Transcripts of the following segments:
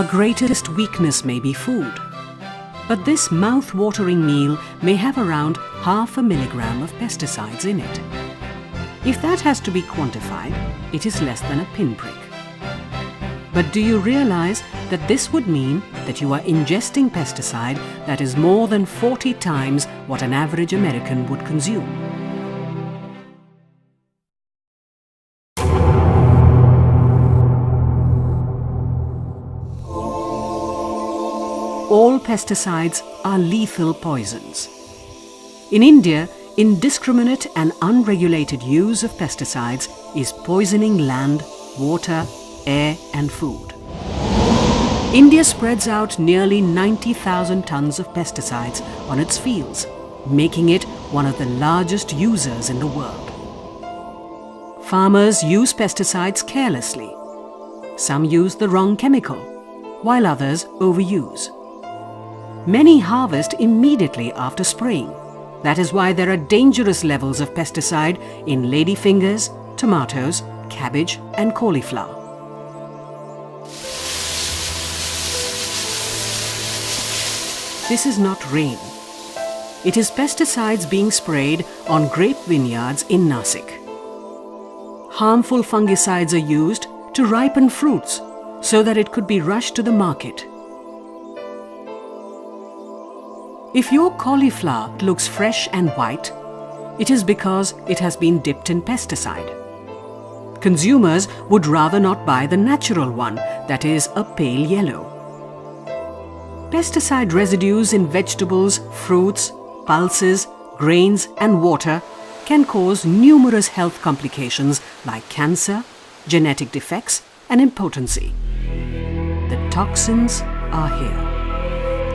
Our greatest weakness may be food, but this mouth-watering meal may have around 0.5 milligram of pesticides in it. If that has to be quantified, it is less than a pinprick. But do you realize that this would mean that you are ingesting pesticide that is more than 40 times what an average American would consume? All pesticides are lethal poisons. In India, indiscriminate and unregulated use of pesticides is poisoning land, water, air and food. India spreads out nearly 90,000 tons of pesticides on its fields, making it one of the largest users in the world. Farmers use pesticides carelessly. Some use the wrong chemical, while others overuse. Many harvest immediately after spraying. That is why there are dangerous levels of pesticide in ladyfingers, tomatoes, cabbage and cauliflower. This is not rain. It is pesticides being sprayed on grape vineyards in Nasik. Harmful fungicides are used to ripen fruits so that it could be rushed to the market. If your cauliflower looks fresh and white, it is because it has been dipped in pesticide. Consumers would rather not buy the natural one, that is a pale yellow. Pesticide residues in vegetables, fruits, pulses, grains and water can cause numerous health complications like cancer, genetic defects and impotency. The toxins are here.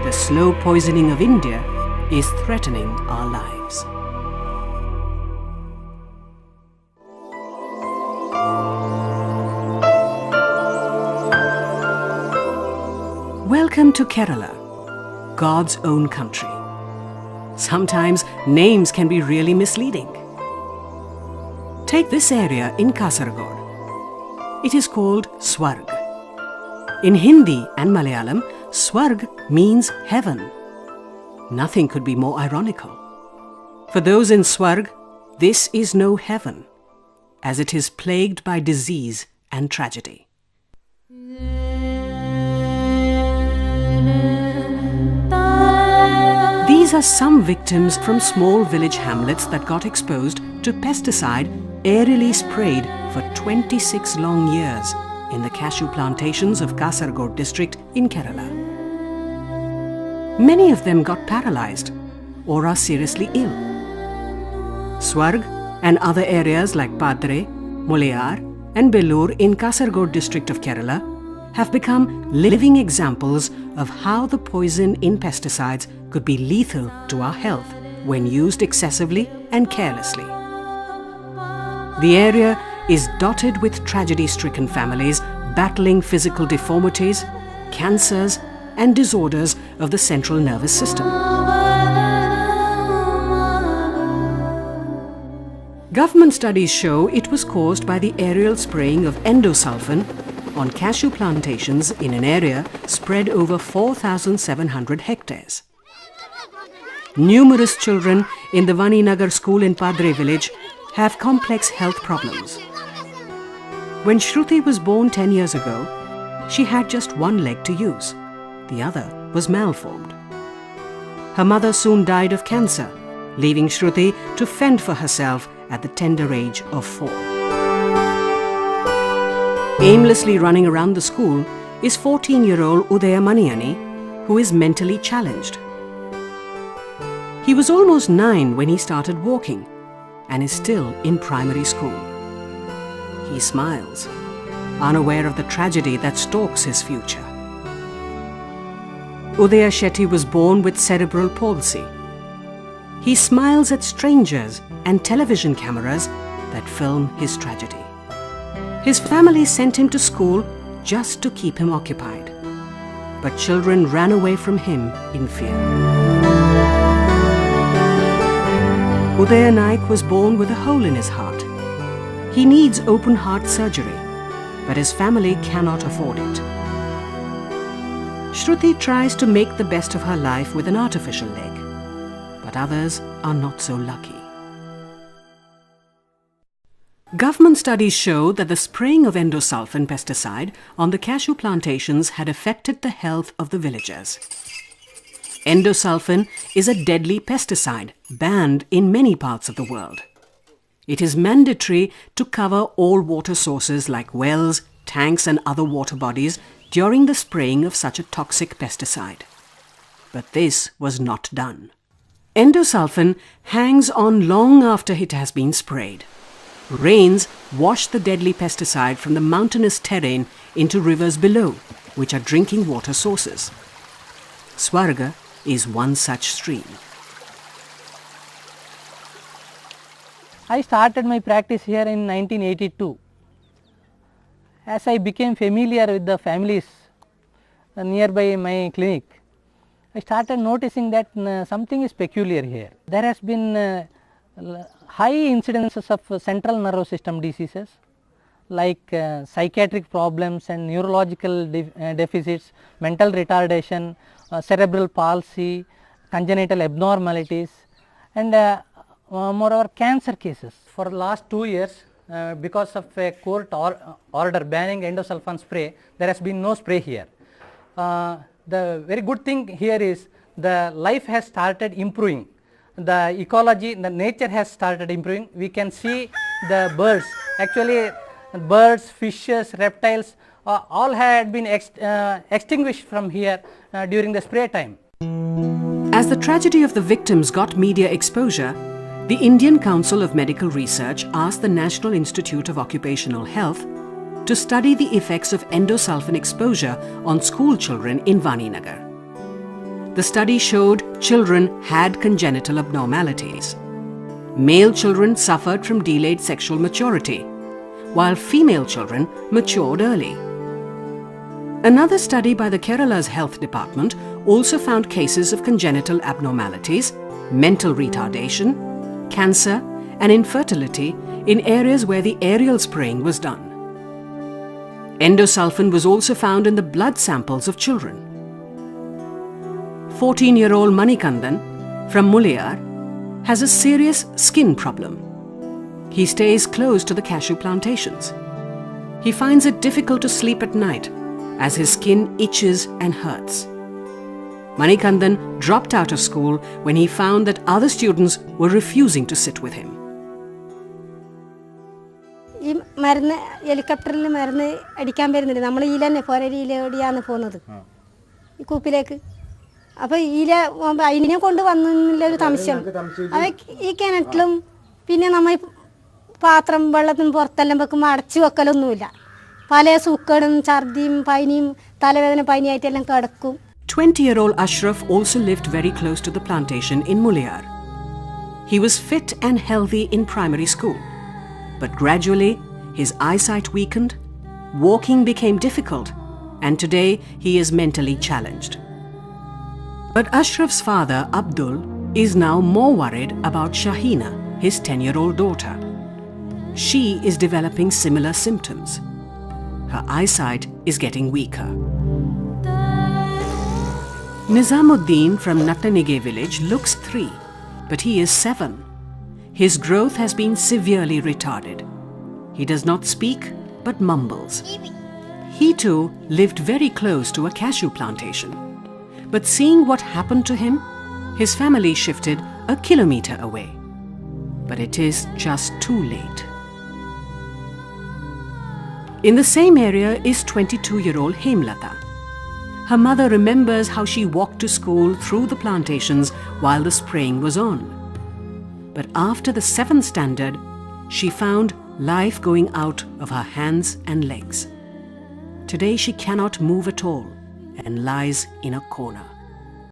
The slow poisoning of India is threatening our lives. Welcome to Kerala, God's own country. Sometimes names can be really misleading. Take this area in Kasaragod. It is called Swarg. In Hindi and Malayalam, Swarg means heaven. Nothing could be more ironical. For those in Swarg, this is no heaven, as it is plagued by disease and tragedy. These are some victims from small village hamlets that got exposed to pesticide aerially sprayed for 26 long years in the cashew plantations of Kasaragod district in Kerala. Many of them got paralyzed or are seriously ill. Swarg and other areas like Padre, Mulayar and Bellur in Kasaragod district of Kerala have become living examples of how the poison in pesticides could be lethal to our health when used excessively and carelessly. The area is dotted with tragedy-stricken families battling physical deformities, cancers and disorders of the central nervous system. Government studies show it was caused by the aerial spraying of endosulfan on cashew plantations in an area spread over 4,700 hectares. Numerous children in the Vaninagar school in Padre village have complex health problems. When Shruti was born 10 years ago, she had just one leg to use. The other was malformed. Her mother soon died of cancer, leaving Shruti to fend for herself at the tender age of 4. Aimlessly running around the school is 14-year-old Udaya Maniyani, who is mentally challenged. He was almost 9 when he started walking and is still in primary school. He smiles, unaware of the tragedy that stalks his future. Udaya Shetty was born with cerebral palsy. He smiles at strangers and television cameras that film his tragedy. His family sent him to school just to keep him occupied. But children ran away from him in fear. Udaya Naik was born with a hole in his heart. He needs open heart surgery, but his family cannot afford it. Shruti tries to make the best of her life with an artificial leg, but others are not so lucky. Government studies show that the spraying of endosulfan pesticide on the cashew plantations had affected the health of the villagers. Endosulfan is a deadly pesticide banned in many parts of the world. It is mandatory to cover all water sources like wells, tanks and other water bodies during the spraying of such a toxic pesticide. But this was not done. Endosulfan hangs on long after it has been sprayed. Rains wash the deadly pesticide from the mountainous terrain into rivers below, which are drinking water sources. Swarga is one such stream. I started my practice here in 1982. As I became familiar with the families nearby my clinic, I started noticing that something is peculiar here. There has been high incidences of central nervous system diseases like psychiatric problems and neurological deficits, mental retardation, cerebral palsy, congenital abnormalities, and moreover cancer cases. For the last 2 years, because of a court order banning endosulfan spray, there has been no spray here. The very good thing here is the life has started improving. The ecology, the nature has started improving. We can see the birds, actually birds, fishes, reptiles, all had been extinguished from here during the spray time. As the tragedy of the victims got media exposure, the Indian Council of Medical Research asked the National Institute of Occupational Health to study the effects of endosulfan exposure on school children in Vaninagar. The study showed children had congenital abnormalities. Male children suffered from delayed sexual maturity, while female children matured early. Another study by the Kerala's Health Department also found cases of congenital abnormalities, mental retardation, cancer and infertility in areas where the aerial spraying was done. Endosulfan was also found in the blood samples of children. 14-year-old Manikandan from Mulayar has a serious skin problem. He stays close to the cashew plantations. He finds it difficult to sleep at night as his skin itches and hurts. Manikandan dropped out of school when he found that other students were refusing to sit with him. ഈ മരുന്ന് ഹെലികോപ്റ്ററിൽ മരുന്ന് അടിക്കാൻ വരുന്നുണ്ട്. നമ്മൾ ഈല തന്നെ ഫോരയിലോടിയാണ് പോകുന്നത് ഈ കൂപ്പിലേക്ക്. അപ്പോൾ ഈല അതിനെ കൊണ്ട് വന്നില്ലൊരു സംശയം. അത് ഈ കിണറ്റിലും പിന്നെ നമ്മൾ പാത്രം വെള്ളത്തിന് പുറത്തെല്ലാം വെക്കുമ്പോൾ അടച്ചു വെക്കലൊന്നുമില്ല. പല സൂക്കേടും ഛർദിയും പനിയും തലവേദന പനിയായിട്ടെല്ലാം കിടക്കും. 20-year-old Ashraf also lived very close to the plantation in Mulayar. He was fit and healthy in primary school, but gradually his eyesight weakened, walking became difficult, and today he is mentally challenged. But Ashraf's father, Abdul, is now more worried about Shahina, his 10-year-old daughter. She is developing similar symptoms. Her eyesight is getting weaker. Nizamuddin from Nattanige village looks 3, but he is 7. His growth has been severely retarded. He does not speak, but mumbles. He too lived very close to a cashew plantation. But seeing what happened to him, his family shifted a kilometer away. But it is just too late. In the same area is 22-year-old Hemlata. Her mother remembers how she walked to school through the plantations while the spraying was on. But after the 7th standard, she found life going out of her hands and legs. Today she cannot move at all and lies in a corner.